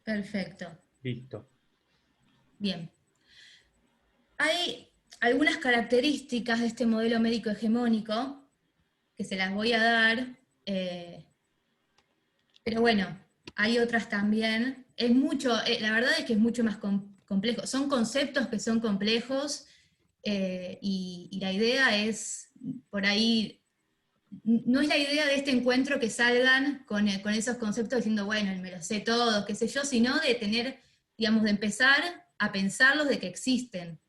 Perfecto. Listo. Bien. Hay algunas características de este modelo médico hegemónico que se las voy a dar, pero bueno, hay otras también. Es mucho, la verdad es que es mucho más complejo. Son conceptos que son complejos y la idea es, por ahí, no es la idea de este encuentro que salgan con esos conceptos diciendo, bueno, me los sé todos, qué sé yo, sino de tener, digamos, de empezar a pensarlos de que existen.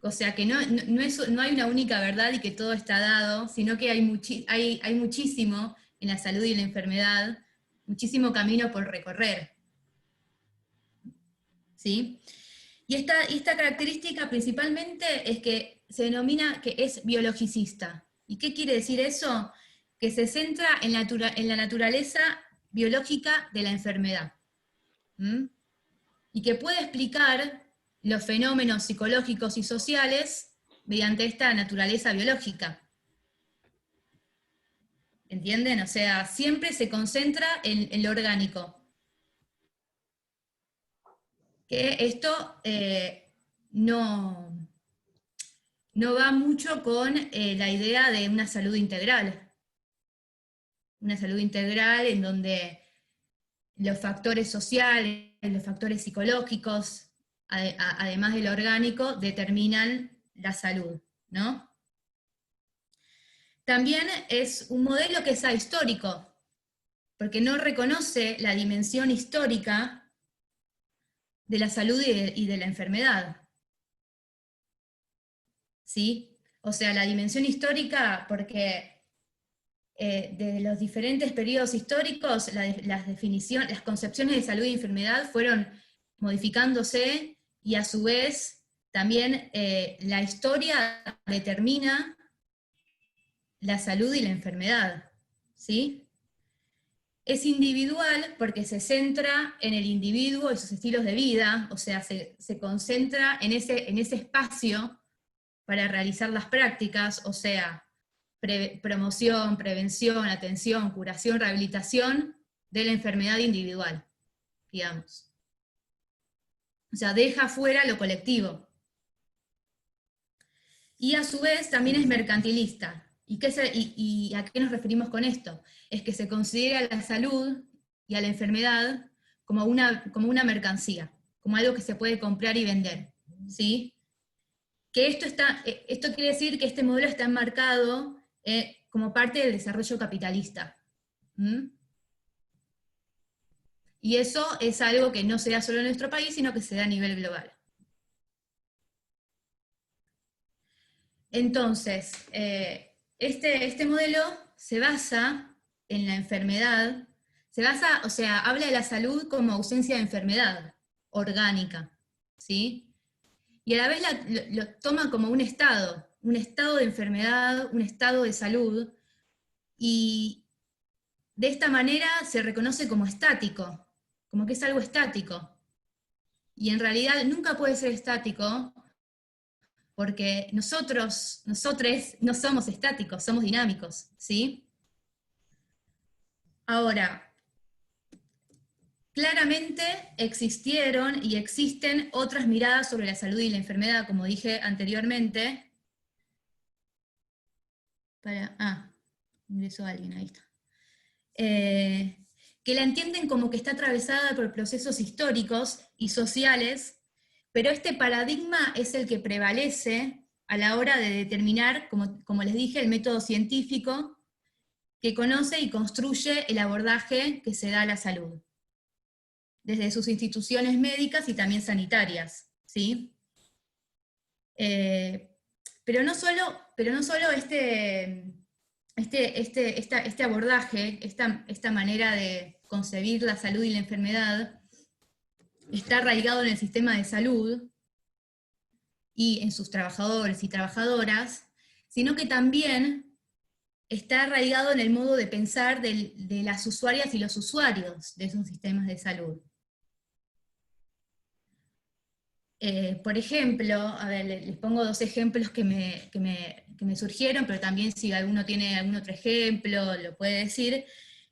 O sea, que no hay una única verdad y que todo está dado, sino que hay muchísimo en la salud y en la enfermedad, muchísimo camino por recorrer. ¿Sí? Y esta característica principalmente es que se denomina que es biologicista. ¿Y qué quiere decir eso? Que se centra en la naturaleza biológica de la enfermedad. ¿Mm? Y que puede explicar los fenómenos psicológicos y sociales mediante esta naturaleza biológica. ¿Entienden? O sea, siempre se concentra en lo orgánico. Que esto no, no va mucho con la idea de una salud integral. Una salud integral en donde los factores sociales, los factores psicológicos, además del orgánico, determinan la salud, ¿no? También es un modelo que es ahistórico, porque no reconoce la dimensión histórica de la salud y de la enfermedad. ¿Sí? O sea, la dimensión histórica, porque de los diferentes periodos históricos, las concepciones de salud y enfermedad fueron modificándose y a su vez también la historia determina la salud y la enfermedad. ¿Sí? Es individual porque se centra en el individuo y sus estilos de vida, o sea, se concentra en ese espacio para realizar las prácticas, o sea, promoción, prevención, atención, curación, rehabilitación de la enfermedad individual, digamos. O sea, deja fuera lo colectivo. Y a su vez también es mercantilista. ¿Y a qué nos referimos con esto? Es que se considera la salud y a la enfermedad como una mercancía, como algo que se puede comprar y vender. ¿Sí? Que esto quiere decir que este modelo está enmarcado como parte del desarrollo capitalista. ¿Mm? Y eso es algo que no se da solo en nuestro país, sino que se da a nivel global. Entonces, este modelo se basa en la enfermedad, o sea, habla de la salud como ausencia de enfermedad orgánica, ¿sí? Y a la vez lo toma como un estado de enfermedad, un estado de salud, y de esta manera se reconoce como estático, como que es algo estático. Y en realidad nunca puede ser estático porque nosotros no somos estáticos, somos dinámicos, ¿sí? Ahora, claramente existieron y existen otras miradas sobre la salud y la enfermedad, como dije anteriormente. Ingresó alguien, ahí está. Que la entienden como que está atravesada por procesos históricos y sociales, pero este paradigma es el que prevalece a la hora de determinar, como les dije, el método científico que conoce y construye el abordaje que se da a la salud, desde sus instituciones médicas y también sanitarias, ¿sí? Pero no solo este abordaje, esta manera de concebir la salud y la enfermedad, está arraigado en el sistema de salud y en sus trabajadores y trabajadoras, sino que también está arraigado en el modo de pensar de las usuarias y los usuarios de esos sistemas de salud. Por ejemplo, a ver, les pongo dos ejemplos que me surgieron, pero también si alguno tiene algún otro ejemplo, lo puede decir,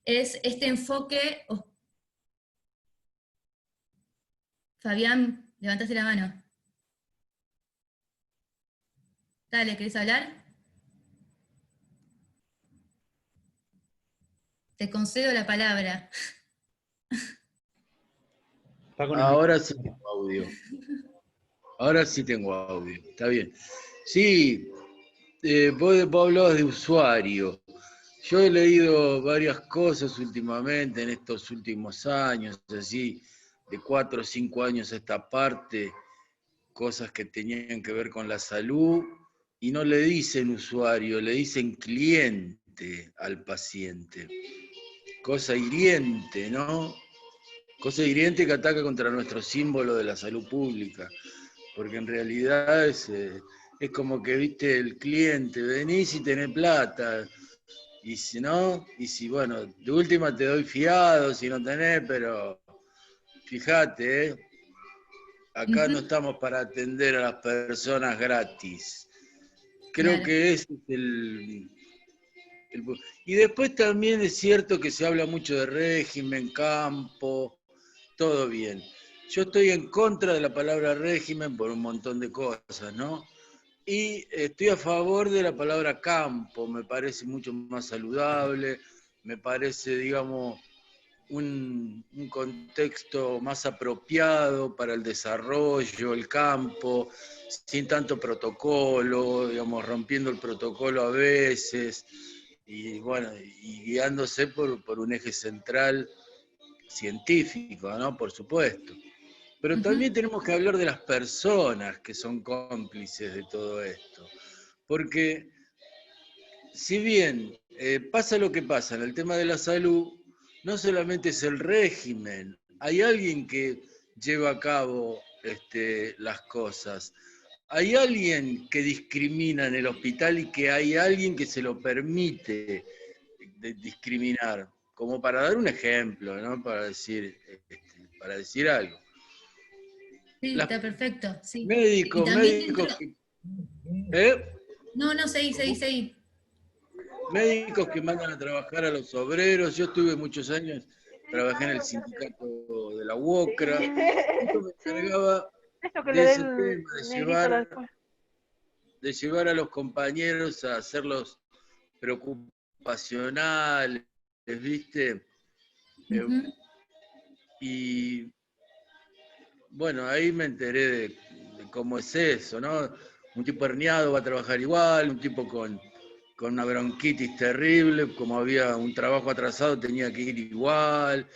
es este enfoque Fabián, levantaste la mano. Dale, ¿querés hablar? Te concedo la palabra. Está con el Ahora sí tengo audio. Ahora sí tengo audio. Está bien. Sí, vos hablabas de usuario. Yo he leído varias cosas últimamente, en estos últimos años, así, de 4 o 5 años a esta parte, cosas que tenían que ver con la salud, y no le dicen usuario, le dicen cliente al paciente. Cosa hiriente, ¿no? Cosa hiriente que ataca contra nuestro símbolo de la salud pública, porque en realidad es como que, viste, el cliente, venís y tenés plata, y si no, y si, bueno, de última te doy fiado, si no tenés, pero fíjate, acá no estamos para atender a las personas gratis. Creo Claro. que ese es y después también es cierto que se habla mucho de régimen, campo, todo bien. Yo estoy en contra de la palabra régimen por un montón de cosas, ¿no? Y estoy a favor de la palabra campo, me parece mucho más saludable, me parece, digamos, un contexto más apropiado para el desarrollo, el campo, sin tanto protocolo, digamos, rompiendo el protocolo a veces, y bueno, y guiándose por un eje central científico, ¿no? Por supuesto. Pero también tenemos que hablar de las personas que son cómplices de todo esto. Porque si bien pasa lo que pasa en el tema de la salud, no solamente es el régimen, hay alguien que lleva a cabo las cosas. Hay alguien que discrimina en el hospital y que hay alguien que se lo permite discriminar, como para dar un ejemplo, ¿no? Para decir algo. Sí, está perfecto, sí. Y Médicos, también médicos dentro... que... ¿eh? No, seguí. Médicos que mandan a trabajar a los obreros. Yo estuve muchos años, trabajé en el sindicato de la UOCRA. Yo me encargaba Esto que le de dé ese el tema, negrito después. de llevar a los compañeros a hacerlos preocupacionales, ¿viste? Y bueno, ahí me enteré de cómo es eso, ¿no? Un tipo herniado va a trabajar igual, un tipo con una bronquitis terrible, como había un trabajo atrasado, tenía que ir igual.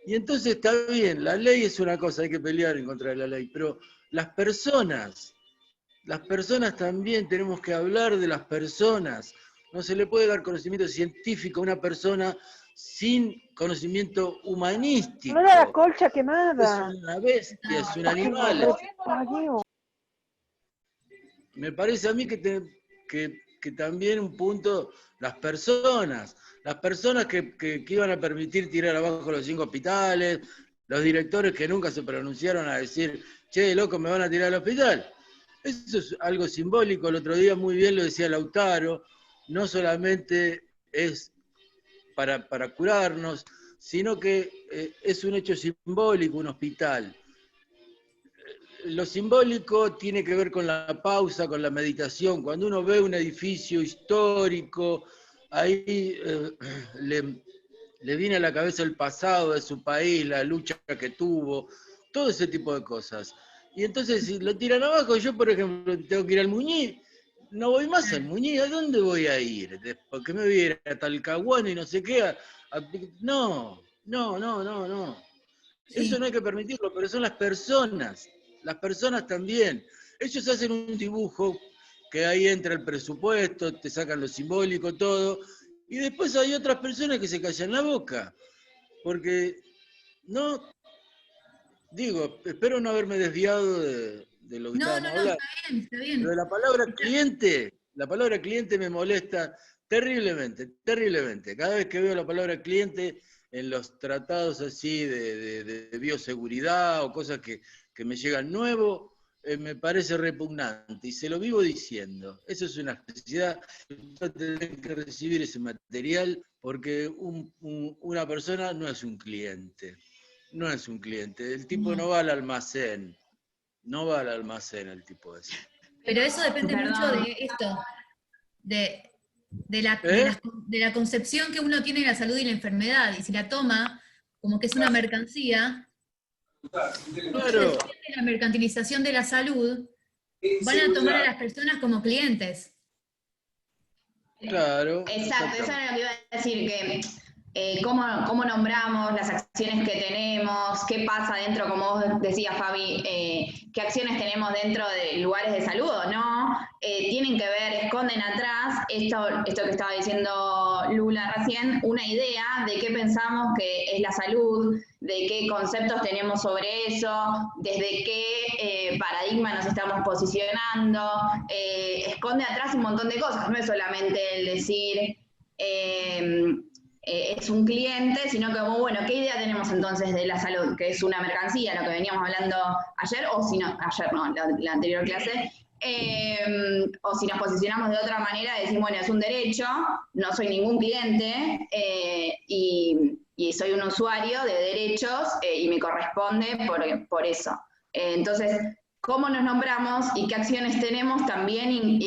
Y entonces está bien, la ley es una cosa, hay que pelear en contra de la ley, pero las personas también tenemos que hablar de las personas. No se le puede dar conocimiento científico a una persona sin conocimiento humanístico. No era la colcha Es quemada. una bestia, es un animal. Me parece a mí que también un punto, las personas que iban a permitir tirar abajo los 5 hospitales, los directores que nunca se pronunciaron a decir, che, loco, me van a tirar al hospital. Eso es algo simbólico, el otro día muy bien lo decía Lautaro, no solamente es para curarnos, sino que es un hecho simbólico, un hospital. Lo simbólico tiene que ver con la pausa, con la meditación. Cuando uno ve un edificio histórico, ahí le viene a la cabeza el pasado de su país, la lucha que tuvo, todo ese tipo de cosas. Y entonces, si lo tiran abajo, yo, por ejemplo, tengo que ir al Muñiz, no voy más al Muñiz, ¿a dónde voy a ir? ¿Por qué me voy a ir a Talcahuano y no sé qué? No. Sí. Eso no hay que permitirlo, pero son las personas también. Ellos hacen un dibujo que ahí entra el presupuesto, te sacan lo simbólico, todo, y después hay otras personas que se callan la boca, porque no, digo, espero no haberme desviado de lo que No, estábamos hablando, está bien. pero la palabra cliente me molesta terriblemente. Cada vez que veo la palabra cliente en los tratados así de bioseguridad o cosas que me llegan nuevo, me parece repugnante y se lo vivo diciendo. Eso es una necesidad, tener que recibir ese material porque una persona no es un cliente. no es un cliente. El tipo No. no va al almacén. No va al almacén el tipo ese. Pero eso depende mucho Perdón. de esto, de, ¿Eh? de la concepción que uno tiene de la salud y la enfermedad, y si la toma como que es una mercancía, mucho Claro, después de la mercantilización de la salud, van a tomar a las personas como clientes. claro. Exacto, eso era lo que iba a decir, que cómo nombramos las acciones que tenemos, qué pasa dentro, como vos decías, Fabi, qué acciones tenemos dentro de lugares de salud o no, tienen que ver, esconden atrás, esto que estaba diciendo Lula recién, una idea de qué pensamos que es la salud, de qué conceptos tenemos sobre eso, desde qué paradigma nos estamos posicionando, esconde atrás un montón de cosas, no es solamente el decir es un cliente, sino que como, bueno, ¿qué idea tenemos entonces de la salud? Que es una mercancía, lo que veníamos hablando ayer, o si no, ayer no, la anterior clase, o si nos posicionamos de otra manera, decimos, bueno, es un derecho, no soy ningún cliente, y soy un usuario de derechos y me corresponde por eso. Entonces, cómo nos nombramos y qué acciones tenemos también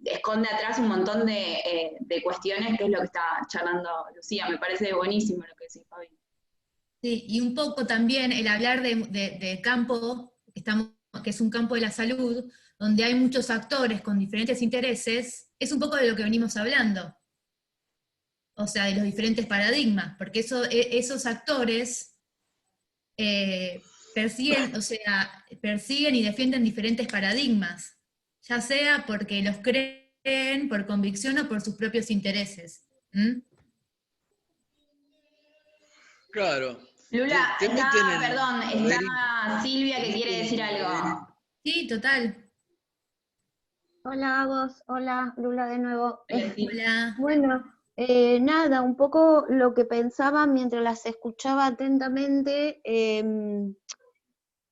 esconde atrás un montón de cuestiones, que es lo que está charlando Lucía. Me parece buenísimo lo que decís, Fabi. Sí, y un poco también el hablar de campo, que es un campo de la salud, donde hay muchos actores con diferentes intereses, es un poco de lo que venimos hablando. O sea, de los diferentes paradigmas, porque esos actores persiguen y defienden diferentes paradigmas, ya sea porque los creen por convicción o por sus propios intereses. ¿Mm? Claro. Lula, Te meten en... perdón, A ver, está Silvia que quiere decir algo. Sí, total. Hola, vos, hola, Lula de nuevo. Hola. Bueno, nada, un poco lo que pensaba mientras las escuchaba atentamente,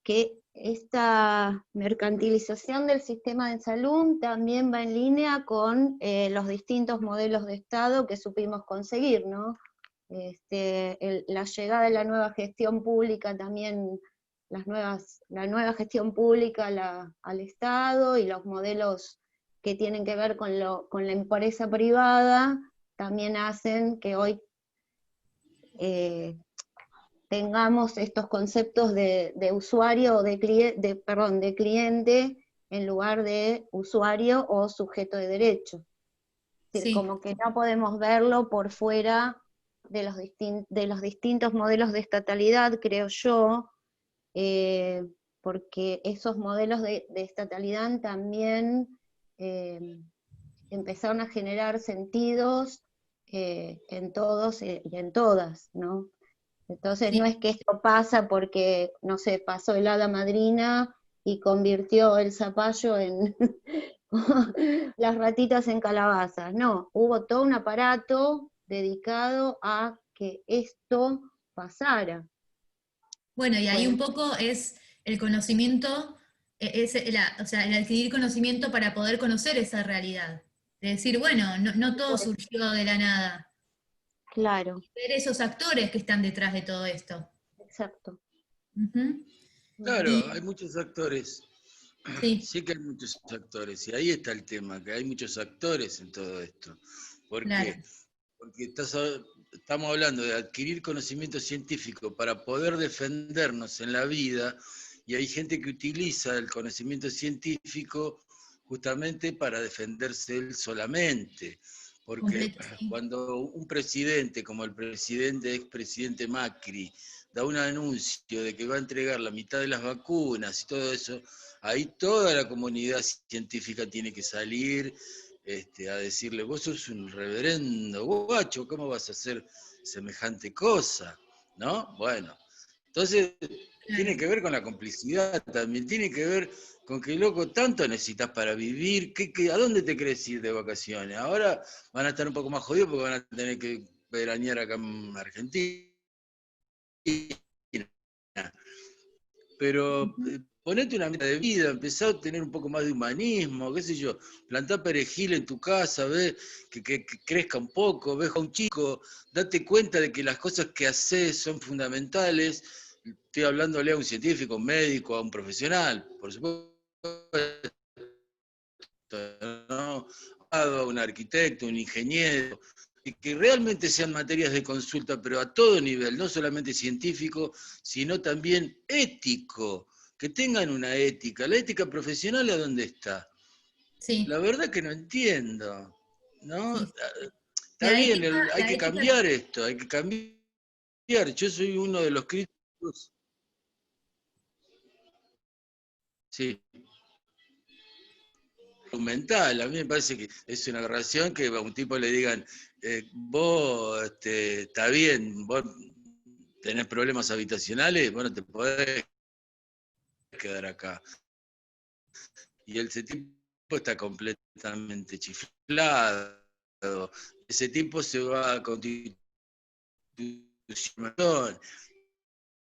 que esta mercantilización del sistema de salud también va en línea con los distintos modelos de Estado que supimos conseguir, ¿no? La llegada de la nueva gestión pública también, la nueva gestión pública al Estado y los modelos que tienen que ver con la empresa privada, también hacen que hoy tengamos estos conceptos de usuario o de cliente en lugar de usuario o sujeto de derecho. Es decir, Sí. como que no podemos verlo por fuera de los distintos modelos de estatalidad, creo yo, porque esos modelos de estatalidad también empezaron a generar sentidos en todos y en todas, ¿no? Entonces Sí. no es que esto pasa porque, no sé, pasó el hada madrina y convirtió el zapallo en las ratitas en calabazas. No, hubo todo un aparato dedicado a que esto pasara. Bueno, y ahí Bueno, un poco es el conocimiento, o sea, el adquirir conocimiento para poder conocer esa realidad. De decir, bueno, no todo surgió de la nada. claro, Ver esos actores que están detrás de todo esto. exacto. Ujú. claro, hay muchos actores. Sí, Sí que hay muchos actores, y ahí está el tema, que hay muchos actores en todo esto. ¿Por claro. qué? Porque estamos hablando de adquirir conocimiento científico para poder defendernos en la vida, y hay gente que utiliza el conocimiento científico justamente para defenderse él solamente. Porque Completo, sí. cuando un presidente, como el expresidente Macri, da un anuncio de que va a entregar la mitad de las vacunas y todo eso, ahí toda la comunidad científica tiene que salir a decirle, vos sos un reverendo guacho, ¿cómo vas a hacer semejante cosa? ¿No? Bueno, entonces tiene que ver con la complicidad también, tiene que ver con que, loco, tanto necesitas para vivir, ¿a dónde te querés ir de vacaciones? Ahora van a estar un poco más jodidos porque van a tener que veranear acá en Argentina. Pero ponete una meta de vida, empezá a tener un poco más de humanismo, qué sé yo, plantá perejil en tu casa, ve que crezca un poco, ves a un chico, date cuenta de que las cosas que haces son fundamentales, Estoy hablándole a un científico, a un médico, a un profesional, por supuesto, ¿no? A un arquitecto, un ingeniero, y que realmente sean materias de consulta, pero a todo nivel, no solamente científico, sino también ético, que tengan una ética. ¿La ética profesional a dónde está? Sí, La verdad que no entiendo, ¿no? sí. Está bien, hay La que ética, cambiar esto, hay que cambiar. Yo soy uno de los críticos. Sí, mental. A mí me parece que es una aberración que a un tipo le digan, vos está bien, vos tenés problemas habitacionales, bueno, te podés quedar acá. Y ese tipo está completamente chiflado. Ese tipo se va a constitución.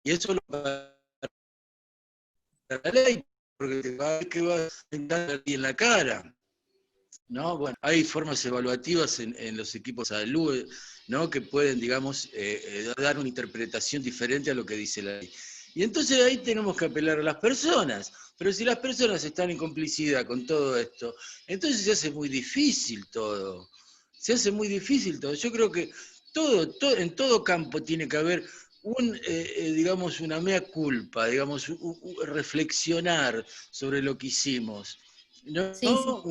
Y eso lo va a la ley, porque te va a ver que va a entrar a ti en la cara. ¿No? Bueno, hay formas evaluativas en los equipos de salud, ¿no? Que pueden, digamos, dar una interpretación diferente a lo que dice la ley. Y entonces ahí tenemos que apelar a las personas. Pero si las personas están en complicidad con todo esto, entonces se hace muy difícil todo. Se hace muy difícil todo. Yo creo que en todo campo tiene que haber digamos, una mea culpa, digamos, reflexionar sobre lo que hicimos. sí, sí. ¿No?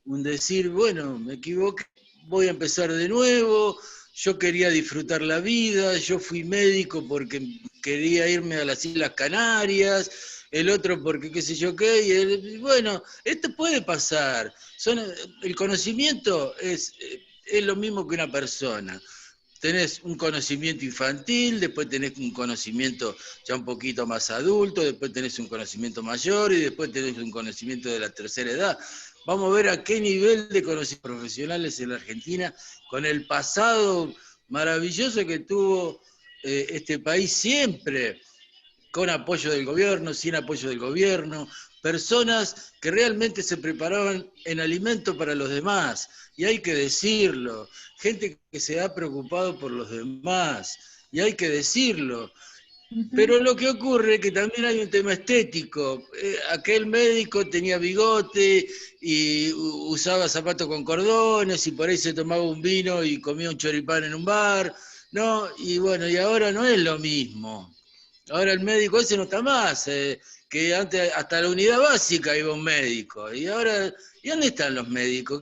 Un decir, bueno, me equivoqué, voy a empezar de nuevo, yo quería disfrutar la vida, yo fui médico porque quería irme a las Islas Canarias, el otro porque qué sé yo qué, y bueno, esto puede pasar. El conocimiento es lo mismo que una persona. Tenés un conocimiento infantil, después tenés un conocimiento ya un poquito más adulto, después tenés un conocimiento mayor y después tenés un conocimiento de la tercera edad. Vamos a ver a qué nivel de conocimientos profesionales en la Argentina, con el pasado maravilloso que tuvo este país siempre, con apoyo del gobierno, sin apoyo del gobierno, personas que realmente se preparaban en alimento para los demás, y hay que decirlo, gente que se ha preocupado por los demás, y hay que decirlo. Ujú. Pero lo que ocurre es que también hay un tema estético. Aquel médico tenía bigote y usaba zapatos con cordones y por ahí se tomaba un vino y comía un choripán en un bar, ¿no? Y bueno, y ahora no es lo mismo. Ahora el médico ese no está más, que antes hasta la unidad básica iba un médico. Y ahora, ¿y dónde están los médicos?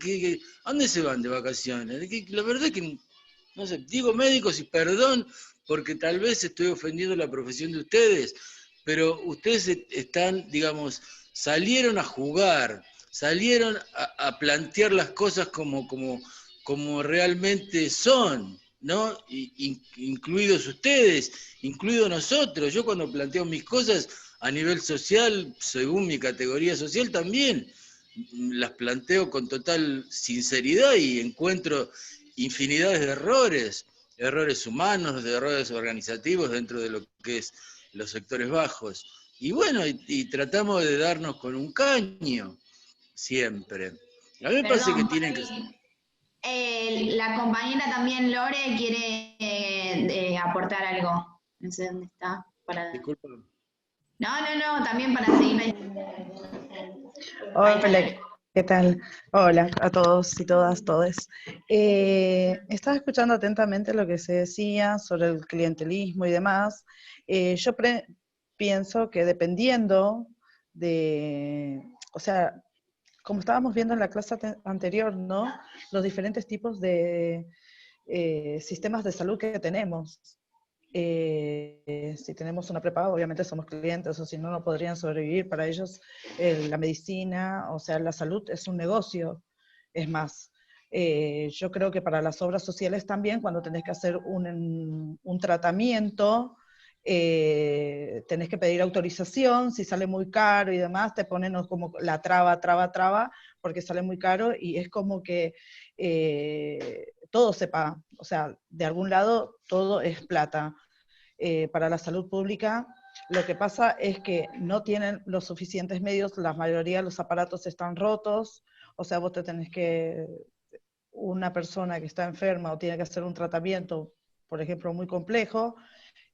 ¿A dónde se van de vacaciones? La verdad es que, no sé, digo médicos y perdón, porque tal vez estoy ofendiendo la profesión de ustedes, pero ustedes están, digamos, salieron a jugar, salieron a plantear las cosas como realmente son, ¿no? Incluidos ustedes, incluidos nosotros. Yo cuando planteo mis cosas a nivel social, según mi categoría social también, las planteo con total sinceridad y encuentro infinidades de errores humanos, de errores organizativos dentro de lo que es los sectores bajos. Y bueno, y tratamos de darnos con un caño, siempre. A mí me parece que Perdón, tienen que... la compañera también Lore quiere aportar algo. No sé dónde está. Disculpa. No, también para seguir. Ahí está Hola, Lore. ¿qué tal? Hola a todos y todas, todes. Estaba escuchando atentamente lo que se decía sobre el clientelismo y demás. Yo pienso que dependiendo o sea, como estábamos viendo en la clase anterior, ¿no? Los diferentes tipos de sistemas de salud que tenemos. Si tenemos una prepaga, obviamente somos clientes, o si no, no podrían sobrevivir. Para ellos, la medicina, o sea, la salud es un negocio. Es más, yo creo que para las obras sociales también, cuando tenés que hacer un tratamiento, tenés que pedir autorización, si sale muy caro y demás, te ponen como la traba, porque sale muy caro y es como que todo se paga, o sea, de algún lado todo es plata. Para la salud pública, lo que pasa es que no tienen los suficientes medios, la mayoría de los aparatos están rotos, o sea, vos te tenés que, una persona que está enferma o tiene que hacer un tratamiento, por ejemplo, muy complejo,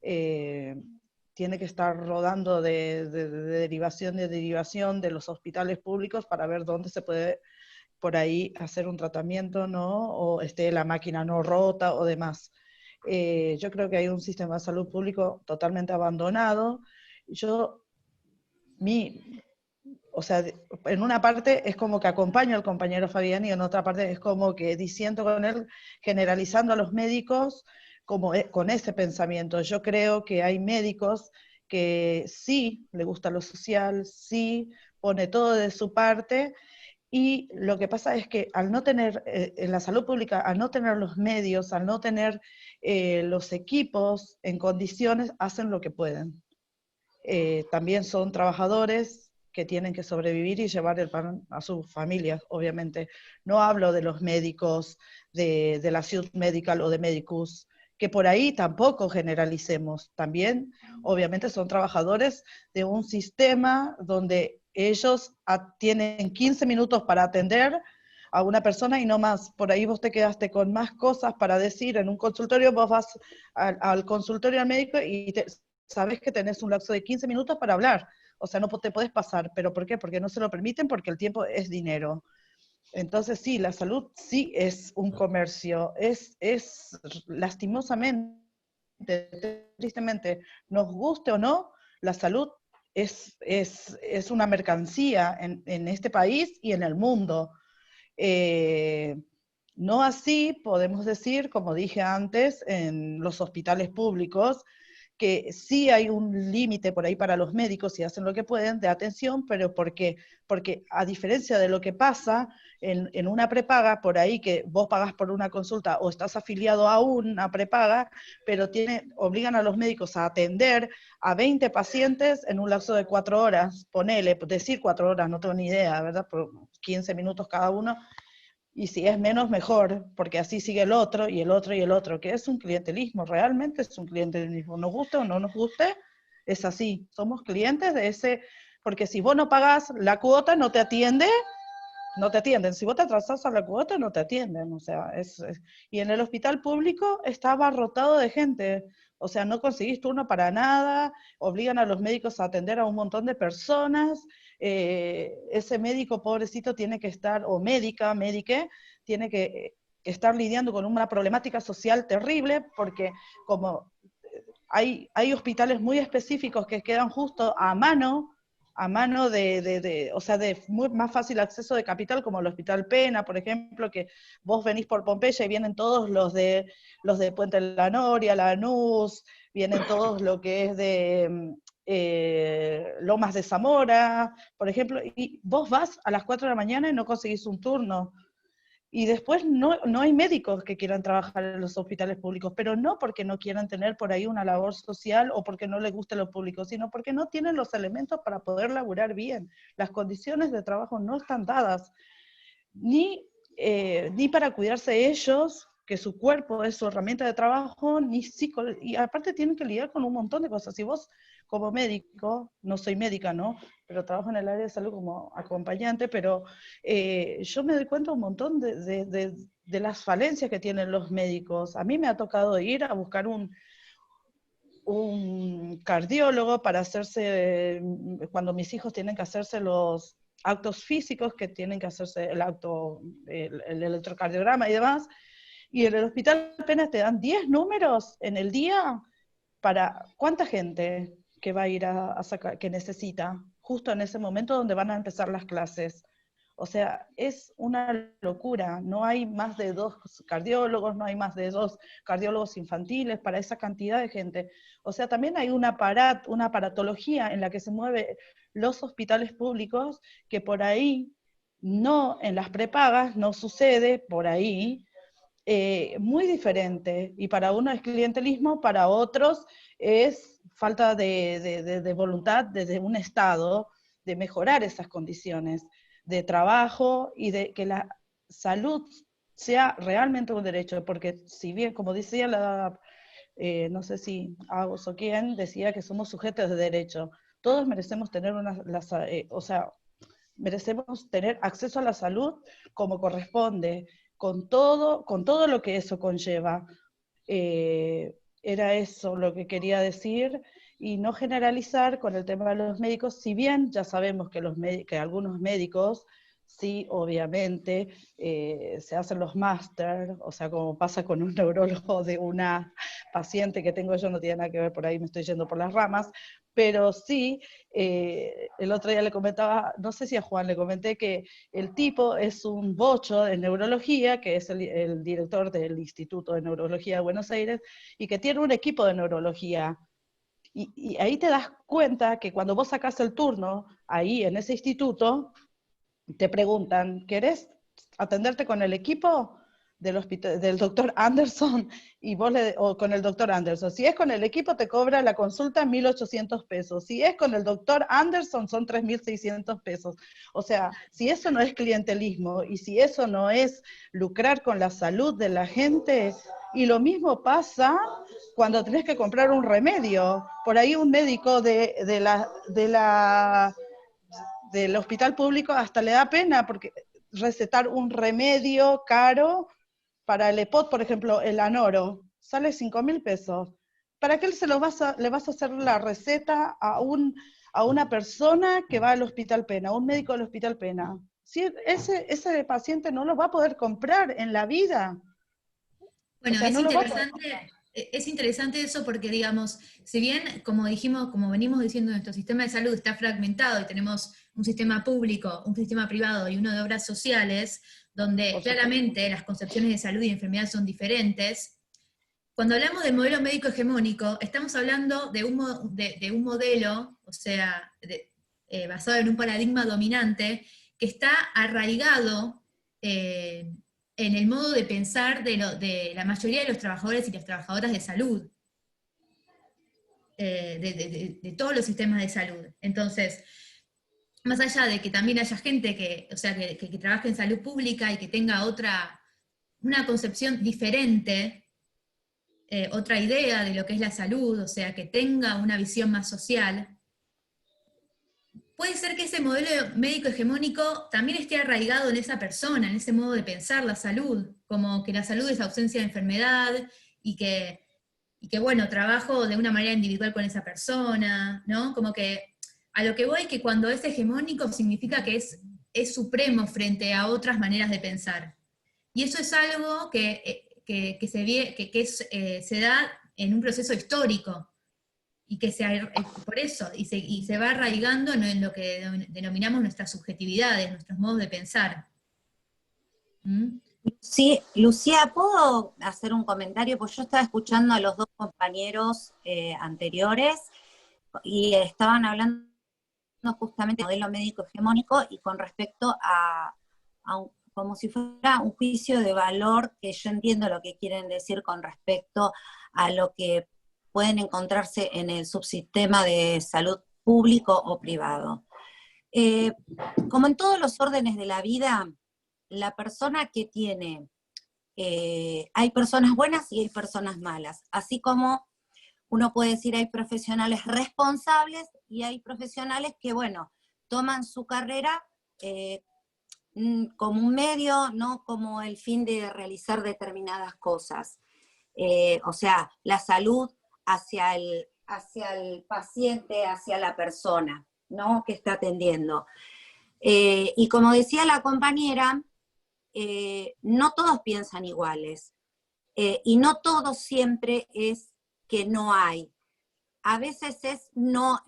tiene que estar rodando de derivación de los hospitales públicos para ver dónde se puede por ahí hacer un tratamiento, ¿no? O esté la máquina no rota o demás. Yo creo que hay un sistema de salud público totalmente abandonado. O sea, en una parte es como que acompaño al compañero Fabián y en otra parte es como que disiento con él, generalizando a los médicos con ese pensamiento. Yo creo que hay médicos que sí le gusta lo social, sí pone todo de su parte, y lo que pasa es que al no tener, en la salud pública, al no tener los medios, al no tener los equipos en condiciones, hacen lo que pueden. También son trabajadores que tienen que sobrevivir y llevar el pan a sus familias, obviamente. No hablo de los médicos de la Ciudad Medical o de Medicus, que por ahí tampoco generalicemos. También, obviamente, son trabajadores de un sistema donde ellos tienen 15 minutos para atender a una persona y no más. Por ahí vos te quedaste con más cosas para decir en un consultorio, vos vas al consultorio al médico y sabes que tenés un lapso de 15 minutos para hablar. O sea, no te puedes pasar. ¿Pero por qué? Porque no se lo permiten, porque el tiempo es dinero. Entonces sí, la salud sí es un comercio, es lastimosamente, tristemente, nos guste o no, la salud es una mercancía en este país y en el mundo. No así podemos decir, como dije antes, en los hospitales públicos, que sí hay un límite por ahí para los médicos y hacen lo que pueden de atención, pero ¿por qué? Porque a diferencia de lo que pasa en una prepaga, por ahí que vos pagás por una consulta o estás afiliado a una prepaga, pero obligan a los médicos a atender a 20 pacientes en un lapso de 4 horas, ponele, decir 4 horas, no tengo ni idea, ¿verdad? Por 15 minutos cada uno, y si es menos, mejor, porque así sigue el otro, y el otro, y el otro, que es un clientelismo, realmente es un clientelismo. Nos guste o no nos guste, es así. Somos clientes de ese, porque si vos no pagás la cuota, no te atienden. Si vos te atrasás a la cuota, no te atienden. O sea, y en el hospital público está abarrotado de gente. O sea, no conseguís turno para nada, obligan a los médicos a atender a un montón de personas. Ese médico pobrecito tiene que estar, o médique, tiene que estar lidiando con una problemática social terrible, porque como hay hospitales muy específicos que quedan justo a mano o sea, de más fácil acceso de capital, como el Hospital Pena, por ejemplo, que vos venís por Pompeya y vienen todos los de Puente de la Noria, Lanús, vienen todos lo que es de Lomas de Zamora, por ejemplo, y vos vas a las 4 de la mañana y no conseguís un turno. Y después no hay médicos que quieran trabajar en los hospitales públicos, pero no porque no quieran tener por ahí una labor social o porque no les guste lo público, sino porque no tienen los elementos para poder laburar bien. Las condiciones de trabajo no están dadas, ni para cuidarse ellos, que su cuerpo es su herramienta de trabajo, y aparte tienen que lidiar con un montón de cosas. Si vos como médico, no soy médica, ¿no? Pero trabajo en el área de salud como acompañante, pero yo me doy cuenta un montón de las falencias que tienen los médicos. A mí me ha tocado ir a buscar un cardiólogo para hacerse, cuando mis hijos tienen que hacerse los actos físicos, que tienen que hacerse el electrocardiograma y demás, y en el hospital apenas te dan 10 números en el día para cuánta gente que va a ir a sacar, que necesita, justo en ese momento donde van a empezar las clases. O sea, es una locura. No hay más de 2 cardiólogos, no hay más de 2 cardiólogos infantiles para esa cantidad de gente. O sea, también hay una aparatología en la que se mueven los hospitales públicos que por ahí, no en las prepagas, no sucede por ahí, muy diferente. Y para uno es clientelismo, para otros es falta de voluntad desde un Estado de mejorar esas condiciones de trabajo y de que la salud sea realmente un derecho, porque si bien, como decía no sé si Agos o quién, decía que somos sujetos de derecho, todos merecemos tener o sea, merecemos tener acceso a la salud como corresponde, con todo lo que eso conlleva. Era eso lo que quería decir, y no generalizar con el tema de los médicos, si bien ya sabemos que, que algunos médicos, sí, obviamente, se hacen los máster, o sea, como pasa con un neurólogo de una paciente que tengo yo, no tiene nada que ver, por ahí me estoy yendo por las ramas, pero sí, el otro día le comentaba, no sé si a Juan le comenté, que el tipo es un bocho de neurología, que es el director del Instituto de Neurología de Buenos Aires, y que tiene un equipo de neurología. Y ahí te das cuenta que cuando vos sacás el turno, ahí en ese instituto, te preguntan, ¿querés atenderte con el equipo del doctor Anderson? Y vos o con el doctor Anderson. Si es con el equipo, te cobra la consulta 1.800 pesos. Si es con el doctor Anderson, son 3.600 pesos. O sea, si eso no es clientelismo y si eso no es lucrar con la salud de la gente, y lo mismo pasa cuando tenés que comprar un remedio. Por ahí un médico del hospital público hasta le da pena porque recetar un remedio caro para el EPOT, por ejemplo, el Anoro, sale 5.000 pesos. ¿Para qué le vas a hacer la receta a una persona que va al Hospital Pena, a un médico del Hospital Pena? Si ese paciente no lo va a poder comprar en la vida. Bueno, O sea, es no lo va a poder comprar. interesante, es interesante eso porque, digamos, si bien, como dijimos, como venimos diciendo, nuestro sistema de salud está fragmentado y tenemos un sistema público, un sistema privado y uno de obras sociales, donde claramente las concepciones de salud y enfermedad son diferentes, cuando hablamos del modelo médico hegemónico, estamos hablando de un modelo, o sea, basado en un paradigma dominante, que está arraigado en el modo de pensar de la mayoría de los trabajadores y las trabajadoras de salud, de todos los sistemas de salud. Entonces, más allá de que también haya gente que trabaje en salud pública y que tenga una concepción diferente, otra idea de lo que es la salud, o sea, que tenga una visión más social, puede ser que ese modelo médico hegemónico también esté arraigado en esa persona, en ese modo de pensar la salud, como que la salud es ausencia de enfermedad y que bueno, trabajo de una manera individual con esa persona, ¿no? Como que a lo que voy es que cuando es hegemónico significa que es supremo frente a otras maneras de pensar. Y eso es algo se da en un proceso histórico, y que por eso, y se va arraigando en lo que denominamos nuestras subjetividades, nuestros modos de pensar. ¿Mm? Sí, Lucía, ¿puedo hacer un comentario? Pues yo estaba escuchando a los dos compañeros anteriores y estaban hablando justamente del modelo médico hegemónico y con respecto como si fuera un juicio de valor, que yo entiendo lo que quieren decir con respecto a lo que pueden encontrarse en el subsistema de salud público o privado. Como en todos los órdenes de la vida, la persona que tiene, hay personas buenas y hay personas malas, así como uno puede decir hay profesionales responsables y hay profesionales que, bueno, toman su carrera como un medio, no como el fin de realizar determinadas cosas. O sea, la salud hacia el paciente, hacia la persona, ¿no?, que está atendiendo. Y como decía la compañera, no todos piensan iguales, y no todo siempre es que no hay. A veces es no,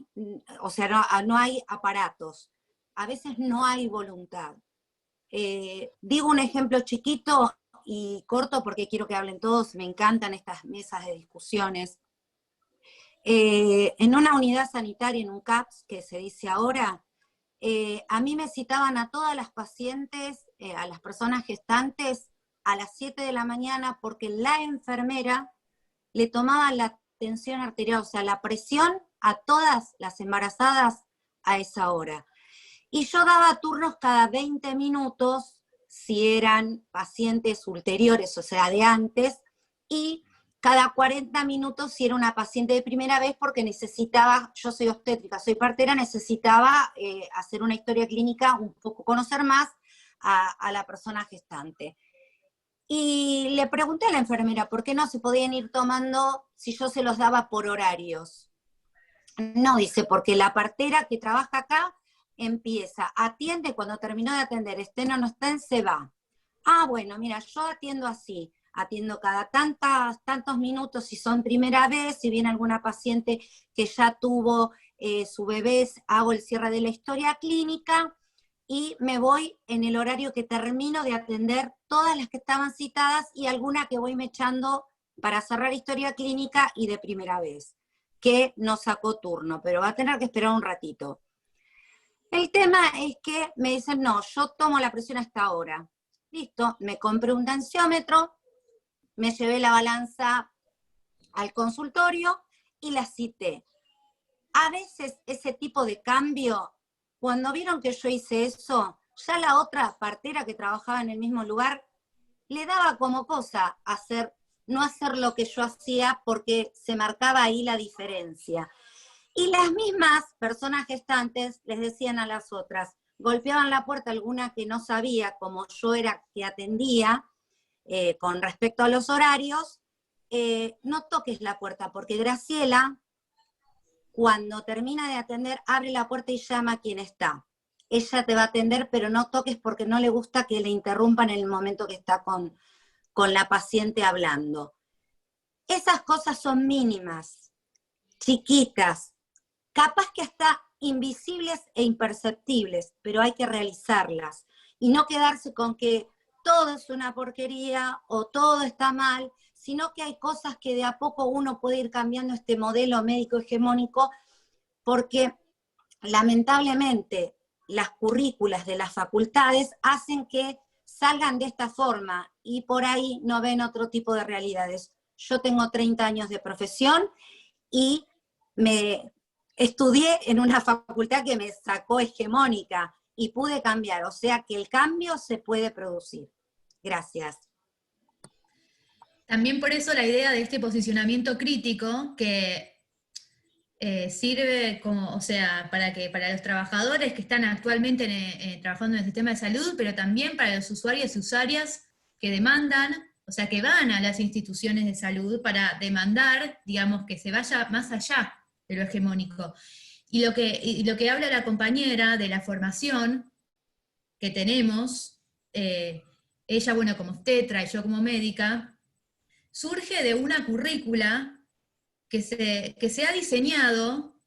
o sea, no hay aparatos, a veces no hay voluntad. Digo un ejemplo chiquito y corto porque quiero que hablen todos, me encantan estas mesas de discusiones. En una unidad sanitaria, en un CAPS, que se dice ahora, a mí me citaban a todas las pacientes, a las personas gestantes, a las 7 de la mañana, porque la enfermera le tomaba la tensión arterial, o sea, la presión a todas las embarazadas a esa hora. Y yo daba turnos cada 20 minutos, si eran pacientes ulteriores, o sea, de antes, y cada 40 minutos si era una paciente de primera vez, porque necesitaba, yo soy obstétrica, soy partera, necesitaba hacer una historia clínica, un poco conocer más a la persona gestante. Y le pregunté a la enfermera por qué no se podían ir tomando si yo se los daba por horarios. No, dice, porque la partera que trabaja acá empieza, atiende, cuando terminó de atender, estén o no estén, se va. Ah, bueno, mira, yo atiendo así, atiendo cada tantos minutos si son primera vez, si viene alguna paciente que ya tuvo su bebé, hago el cierre de la historia clínica y me voy en el horario que termino de atender todas las que estaban citadas y alguna que voy mechando para cerrar historia clínica y de primera vez, que no sacó turno, pero va a tener que esperar un ratito. El tema es que me dicen, no, yo tomo la presión hasta ahora. Listo, me compré un tensiómetro, me llevé la balanza al consultorio y la cité. A veces ese tipo de cambio, cuando vieron que yo hice eso, ya la otra partera que trabajaba en el mismo lugar, le daba como cosa no hacer lo que yo hacía porque se marcaba ahí la diferencia. Y las mismas personas gestantes les decían a las otras, golpeaban la puerta alguna que no sabía, como yo era que atendía, con respecto a los horarios, no toques la puerta, porque Graciela, cuando termina de atender, abre la puerta y llama a quien está. Ella te va a atender, pero no toques porque no le gusta que le interrumpan en el momento que está con la paciente hablando. Esas cosas son mínimas, chiquitas, capaz que hasta invisibles e imperceptibles, pero hay que realizarlas y no quedarse con que todo es una porquería o todo está mal, sino que hay cosas que de a poco uno puede ir cambiando este modelo médico hegemónico, porque lamentablemente las currículas de las facultades hacen que salgan de esta forma y por ahí no ven otro tipo de realidades. Yo tengo 30 años de profesión y me estudié en una facultad que me sacó hegemónica y pude cambiar, o sea que el cambio se puede producir. Gracias. También por eso la idea de este posicionamiento crítico que sirve como, o sea, para los trabajadores que están actualmente trabajando en el sistema de salud, pero también para los usuarios y usuarias que demandan, o sea, que van a las instituciones de salud para demandar, digamos, que se vaya más allá de lo hegemónico. Y lo que habla la compañera de la formación que tenemos, ella, bueno, como obstetra y yo como médica, surge de una currícula que se ha diseñado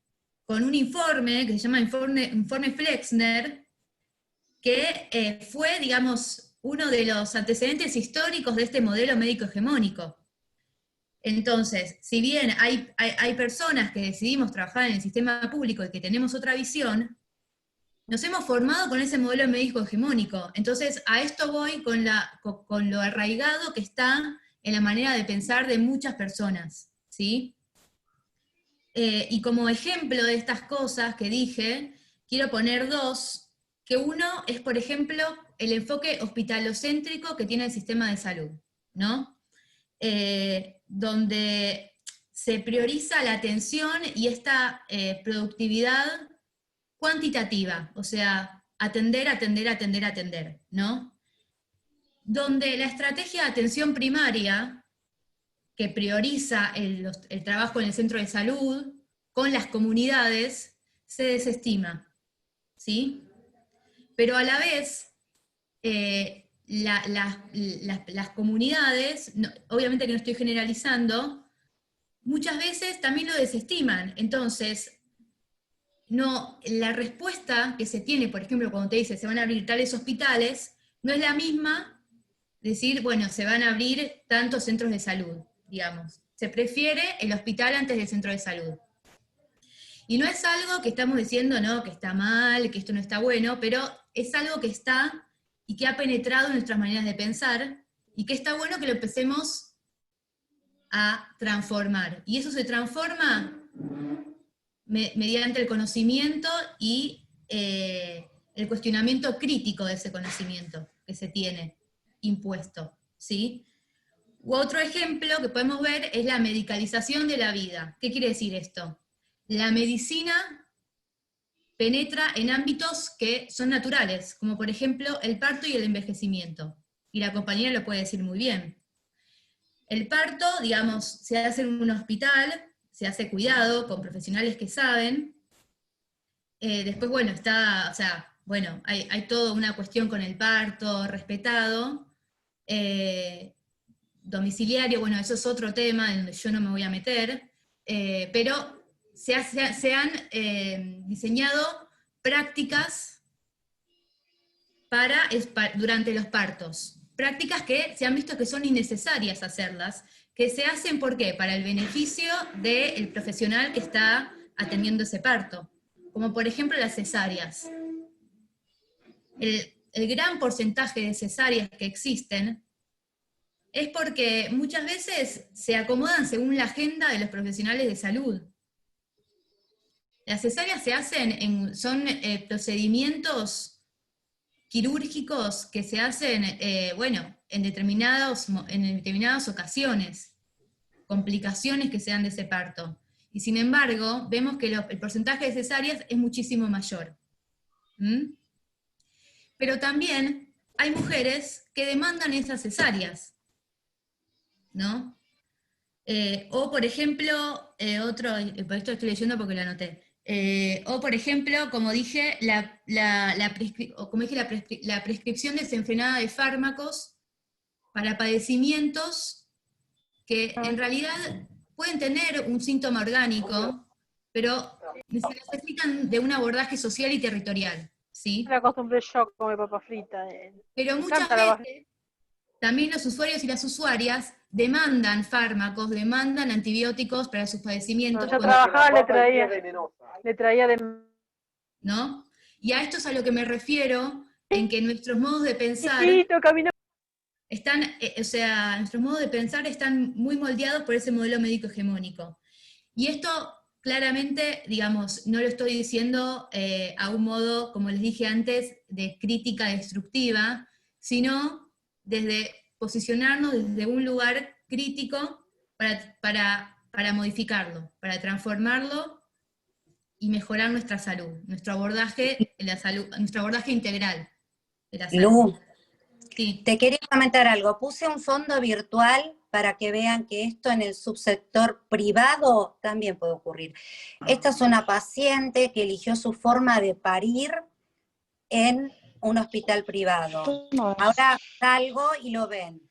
con un informe que se llama informe Flexner, que fue, digamos, uno de los antecedentes históricos de este modelo médico hegemónico. Entonces, si bien hay personas que decidimos trabajar en el sistema público y que tenemos otra visión, nos hemos formado con ese modelo médico hegemónico. Entonces, a esto voy con lo arraigado que está en la manera de pensar de muchas personas, ¿sí? Y como ejemplo de estas cosas que dije, quiero poner dos, que uno es, por ejemplo, el enfoque hospitalocéntrico que tiene el sistema de salud, ¿no? Donde se prioriza la atención y esta productividad cuantitativa, o sea, atender, ¿no? Donde la estrategia de atención primaria, que prioriza el trabajo en el centro de salud, con las comunidades, se desestima, ¿sí? Pero a la vez, las comunidades, obviamente que no estoy generalizando, muchas veces también lo desestiman. Entonces, la respuesta que se tiene, por ejemplo, cuando te dice se van a abrir tales hospitales, no es la misma decir, bueno, se van a abrir tantos centros de salud, digamos. Se prefiere el hospital antes del centro de salud. Y no es algo que estamos diciendo, no, que está mal, que esto no está bueno, pero es algo que está y que ha penetrado en nuestras maneras de pensar, y que está bueno que lo empecemos a transformar. Y eso se transforma mediante el conocimiento y el cuestionamiento crítico de ese conocimiento que se tiene impuesto, ¿sí? U otro ejemplo que podemos ver es la medicalización de la vida. ¿Qué quiere decir esto? La medicina penetra en ámbitos que son naturales, como por ejemplo el parto y el envejecimiento, y la compañera lo puede decir muy bien. El parto, digamos, se hace en un hospital, se hace cuidado con profesionales que saben. Después, bueno, está, o sea, bueno, hay toda una cuestión con el parto respetado. Domiciliario, bueno, eso es otro tema en donde yo no me voy a meter, pero se han diseñado prácticas durante los partos. Prácticas que se han visto que son innecesarias hacerlas, que se hacen, ¿por qué? Para el beneficio del profesional que está atendiendo ese parto. Como por ejemplo las cesáreas. El gran porcentaje de cesáreas que existen es porque muchas veces se acomodan según la agenda de los profesionales de salud. Las cesáreas se hacen son procedimientos quirúrgicos que se hacen, bueno, en determinadas ocasiones, complicaciones que se dan de ese parto. Y sin embargo, vemos que el porcentaje de cesáreas es muchísimo mayor. Pero también hay mujeres que demandan esas cesáreas, ¿no? O por ejemplo, por esto estoy leyendo porque lo anoté, o por ejemplo, como dije, la prescripción desenfrenada de fármacos para padecimientos que en realidad pueden tener un síntoma orgánico, pero necesitan de un abordaje social y territorial, ¿sí? Me acostumbré yo a comer papa frita. Pero muchas veces también los usuarios y las usuarias demandan fármacos, demandan antibióticos para sus padecimientos. No, yo trabajaba, le traía de... ¿No? Y a esto es a lo que me refiero, en que nuestros modos de pensar están, nuestros modos de pensar están muy moldeados por ese modelo médico hegemónico. Y esto claramente, digamos, no lo estoy diciendo a un modo, como les dije antes, de crítica destructiva, sino desde posicionarnos desde un lugar crítico para modificarlo, para transformarlo y mejorar nuestra salud, nuestro abordaje integral de la salud. Lu, sí. Te quería comentar algo. Puse un fondo virtual para que vean que esto en el subsector privado también puede ocurrir. Esta es una paciente que eligió su forma de parir en un hospital privado. Ahora salgo y lo ven.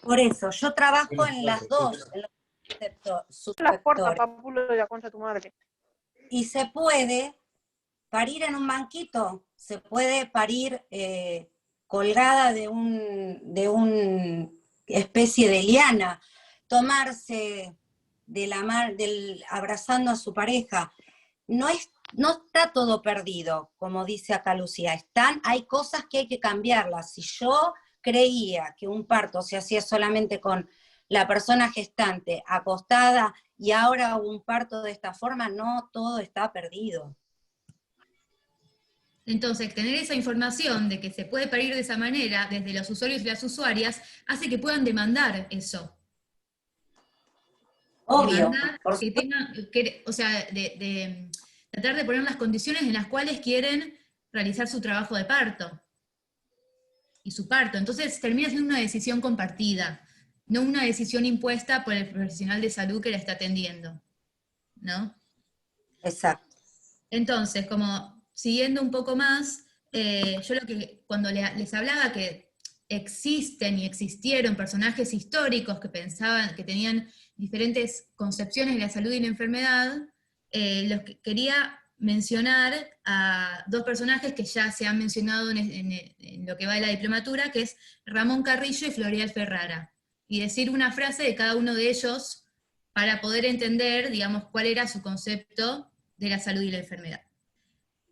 Por eso, yo trabajo en las dos, en los subsectores. Y se puede parir en un banquito, se puede parir colgada de una especie de liana, tomarse abrazando a su pareja. No está todo perdido, como dice acá Lucía. Hay cosas que hay que cambiarlas. Si yo creía que un parto se hacía solamente con la persona gestante acostada y ahora un parto de esta forma, no todo está perdido. Entonces, tener esa información de que se puede parir de esa manera desde los usuarios y las usuarias hace que puedan demandar eso. Obvio. Demandar de tratar de poner las condiciones en las cuales quieren realizar su trabajo de parto y su parto. Entonces termina siendo una decisión compartida, no una decisión impuesta por el profesional de salud que la está atendiendo, ¿no? Exacto. Entonces, como siguiendo un poco más, yo cuando les hablaba que existen y existieron personajes históricos que pensaban, que tenían diferentes concepciones de la salud y la enfermedad, quería mencionar a dos personajes que ya se han mencionado en lo que va de la diplomatura, que es Ramón Carrillo y Florial Ferrara, y decir una frase de cada uno de ellos para poder entender, digamos, cuál era su concepto de la salud y la enfermedad.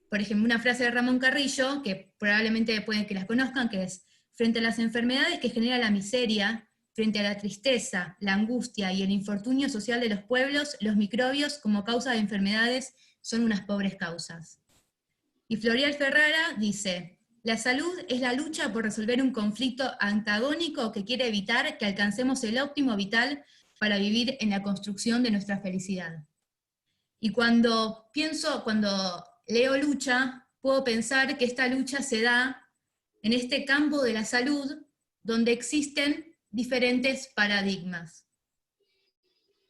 Por ejemplo, una frase de Ramón Carrillo, que probablemente pueden que las conozcan, que es: frente a las enfermedades que genera la miseria, frente a la tristeza, la angustia y el infortunio social de los pueblos, los microbios como causa de enfermedades son unas pobres causas. Y Florial Ferrara dice: la salud es la lucha por resolver un conflicto antagónico que quiere evitar que alcancemos el óptimo vital para vivir en la construcción de nuestra felicidad. Y cuando leo lucha, puedo pensar que esta lucha se da en este campo de la salud, donde existen diferentes paradigmas,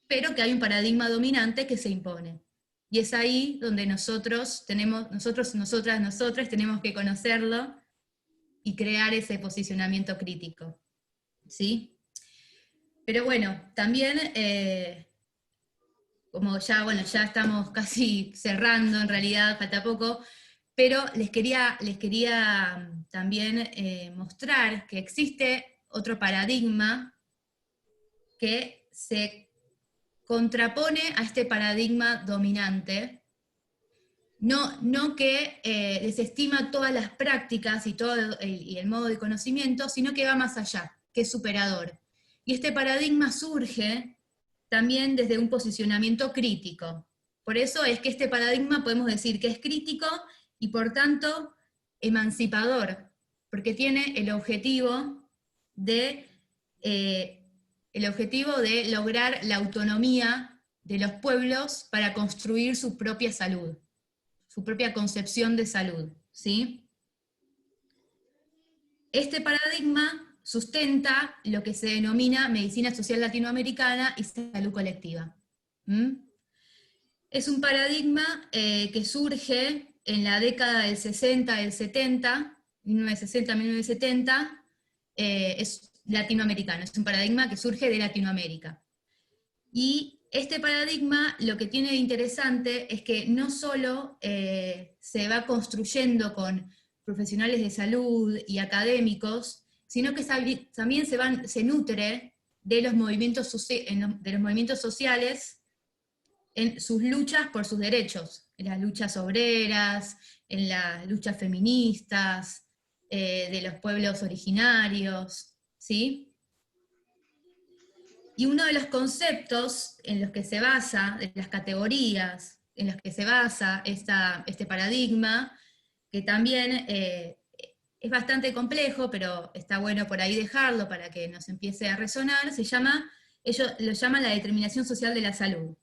pero que hay un paradigma dominante que se impone. Y es ahí donde nosotras, nosotras tenemos que conocerlo y crear ese posicionamiento crítico. ¿Sí? Pero bueno, también, como ya estamos casi cerrando, en realidad falta poco, pero les quería también mostrar que existe otro paradigma que se contrapone a este paradigma dominante, no que desestima todas las prácticas y todo el modo de conocimiento, sino que va más allá, que es superador. Y este paradigma surge también desde un posicionamiento crítico. Por eso es que este paradigma podemos decir que es crítico y por tanto emancipador, porque tiene el objetivo de lograr la autonomía de los pueblos para construir su propia salud, su propia concepción de salud, ¿sí? Este paradigma sustenta lo que se denomina medicina social latinoamericana y salud colectiva. Es un paradigma que surge en la década del 60, del 70, 1960-1970, es latinoamericano, es un paradigma que surge de Latinoamérica. Y este paradigma lo que tiene de interesante es que no solo se va construyendo con profesionales de salud y académicos, sino que también se nutre de los movimientos sociales en sus luchas por sus derechos, en las luchas obreras, en las luchas feministas, de los pueblos originarios, ¿sí? Y uno de los conceptos en los que se basa, de las categorías en las que se basa este paradigma, que también es bastante complejo, pero está bueno por ahí dejarlo para que nos empiece a resonar, ellos lo llaman la determinación social de la salud.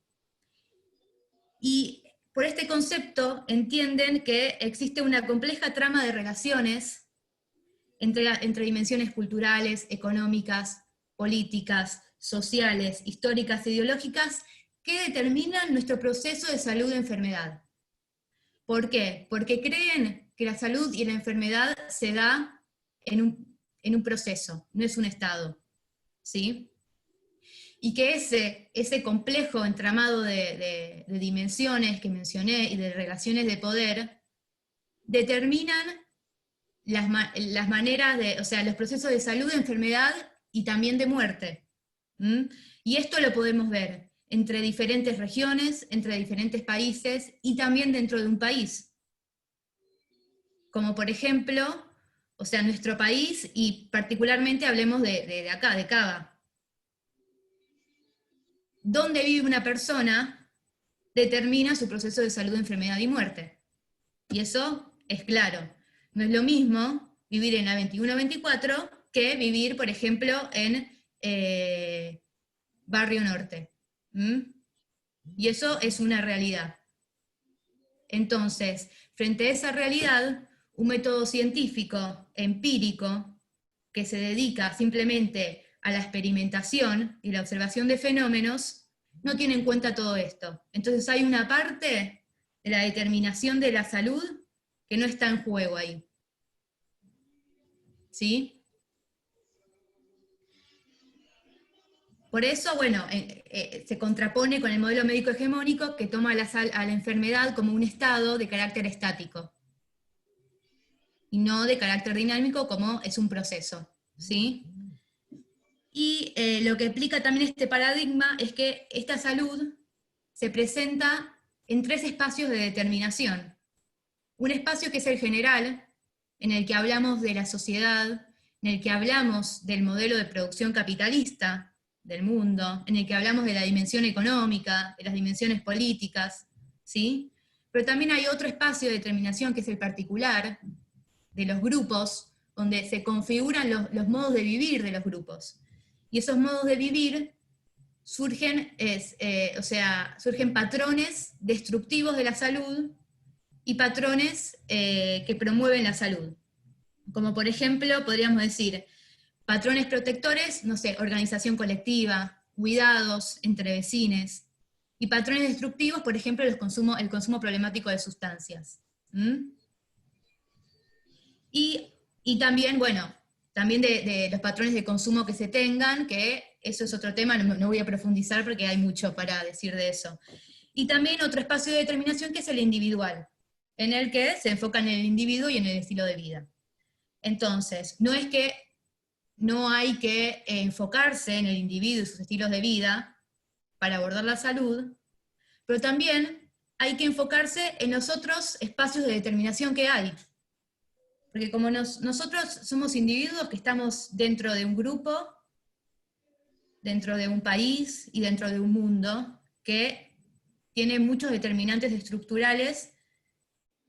Y por este concepto entienden que existe una compleja trama de relaciones entre dimensiones culturales, económicas, políticas, sociales, históricas e ideológicas que determinan nuestro proceso de salud e enfermedad. ¿Por qué? Porque creen que la salud y la enfermedad se da en un proceso, no es un estado, ¿sí? Y que ese complejo entramado de dimensiones que mencioné y de relaciones de poder determinan las maneras los procesos de salud, de enfermedad y también de muerte. Y esto lo podemos ver entre diferentes regiones, entre diferentes países y también dentro de un país. Como por ejemplo, nuestro país y particularmente hablemos de acá, de Cava. Donde vive una persona determina su proceso de salud, enfermedad y muerte. Y eso es claro. No es lo mismo vivir en la 21-24 que vivir, por ejemplo, en Barrio Norte. Y eso es una realidad. Entonces, frente a esa realidad, un método científico, empírico, que se dedica simplemente a la experimentación y la observación de fenómenos, no tiene en cuenta todo esto. Entonces hay una parte de la determinación de la salud que no está en juego ahí. ¿Sí? Por eso, se contrapone con el modelo médico hegemónico que toma a la enfermedad como un estado de carácter estático, y no de carácter dinámico como es un proceso, ¿sí? Y lo que explica también este paradigma es que esta salud se presenta en 3 espacios de determinación. Un espacio que es el general, en el que hablamos de la sociedad, en el que hablamos del modelo de producción capitalista del mundo, en el que hablamos de la dimensión económica, de las dimensiones políticas, ¿sí? Pero también hay otro espacio de determinación que es el particular, de los grupos, donde se configuran los modos de vivir de los grupos. Y esos modos de vivir surgen patrones destructivos de la salud y patrones que promueven la salud. Como por ejemplo, podríamos decir, patrones protectores, no sé, organización colectiva, cuidados entre vecinos, y patrones destructivos, por ejemplo, el consumo problemático de sustancias. Y también, bueno, también de los patrones de consumo que se tengan, que eso es otro tema, no voy a profundizar porque hay mucho para decir de eso. Y también otro espacio de determinación que es el individual, en el que se enfoca en el individuo y en el estilo de vida. Entonces, no es que no hay que enfocarse en el individuo y sus estilos de vida para abordar la salud, pero también hay que enfocarse en los otros espacios de determinación que hay. Porque como nosotros somos individuos que estamos dentro de un grupo, dentro de un país y dentro de un mundo que tiene muchos determinantes estructurales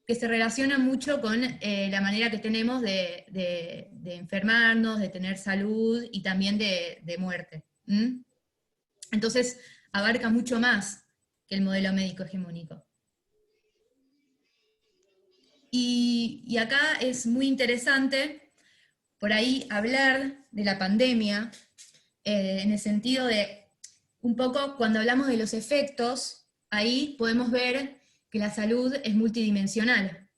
que se relacionan mucho con la manera que tenemos de enfermarnos, de tener salud y también de muerte. Entonces abarca mucho más que el modelo médico hegemónico. Y acá es muy interesante por ahí hablar de la pandemia, en el sentido de, un poco cuando hablamos de los efectos, ahí podemos ver que la salud es multidimensional,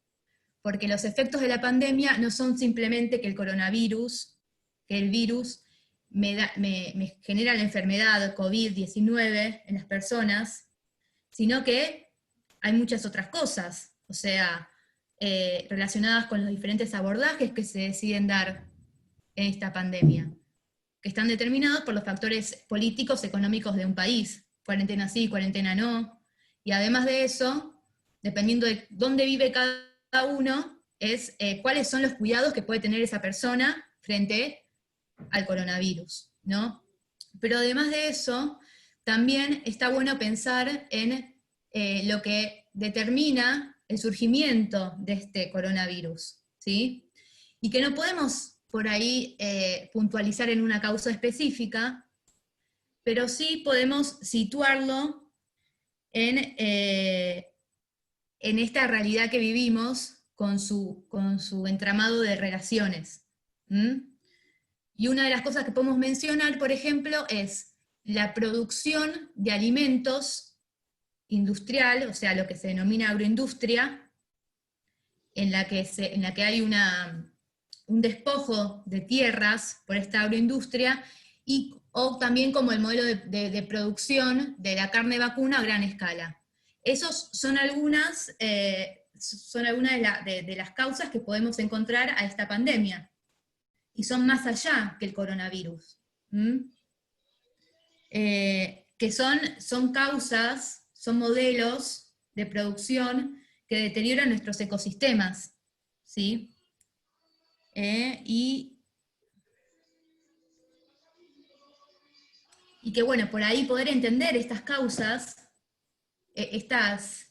porque los efectos de la pandemia no son simplemente que el coronavirus, que el virus me genera la enfermedad COVID-19 en las personas, sino que hay muchas otras cosas, o sea, relacionadas con los diferentes abordajes que se deciden dar en esta pandemia, que están determinados por los factores políticos, económicos de un país, cuarentena sí, cuarentena no, y además de eso, dependiendo de dónde vive cada uno, es cuáles son los cuidados que puede tener esa persona frente al coronavirus, ¿no? Pero además de eso, también está bueno pensar en lo que determina el surgimiento de este coronavirus, ¿sí? Y que no podemos por ahí puntualizar en una causa específica, pero sí podemos situarlo en esta realidad que vivimos con su entramado de relaciones. Y una de las cosas que podemos mencionar, por ejemplo, es la producción de alimentos industrial, o sea, lo que se denomina agroindustria, en la que hay un despojo de tierras por esta agroindustria, o también como el modelo de producción de la carne vacuna a gran escala. Esos son algunas de las causas que podemos encontrar a esta pandemia, y son más allá que el coronavirus. Que son causas, son modelos de producción que deterioran nuestros ecosistemas, ¿sí? Y que bueno, por ahí poder entender estas causas, estas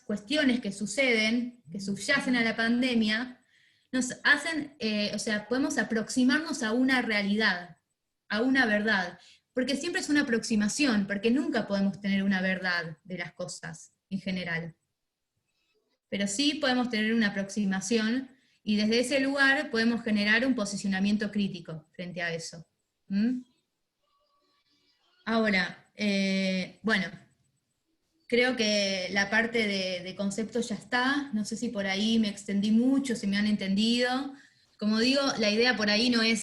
cuestiones que suceden, que subyacen a la pandemia, nos hacen, podemos aproximarnos a una realidad, a una verdad, porque siempre es una aproximación, porque nunca podemos tener una verdad de las cosas en general. Pero sí podemos tener una aproximación, y desde ese lugar podemos generar un posicionamiento crítico frente a eso. Ahora, bueno, creo que la parte de conceptos ya está, no sé si por ahí me extendí mucho, si me han entendido. Como digo, la idea por ahí no es